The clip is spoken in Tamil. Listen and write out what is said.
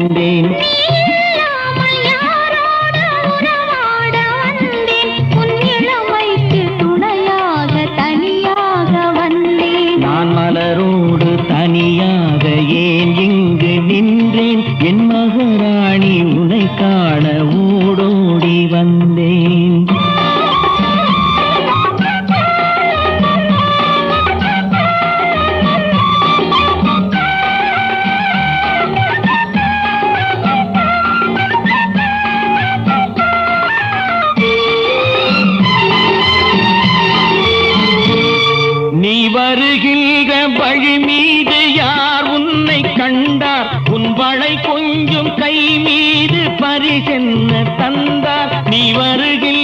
வந்தேன். நான் மலரோடு தனியாக ஏன் இங்கு நின்றேன்? என் மகாராணி உன்னை காண ஓடோடி வந்தேன். நீ வருகின்ற வழி மீது யார் உன்னை கண்டார்? உன் வளை கொஞ்சம் கை மீது பரிசென்ன தந்தார்? நீ வருகின்ற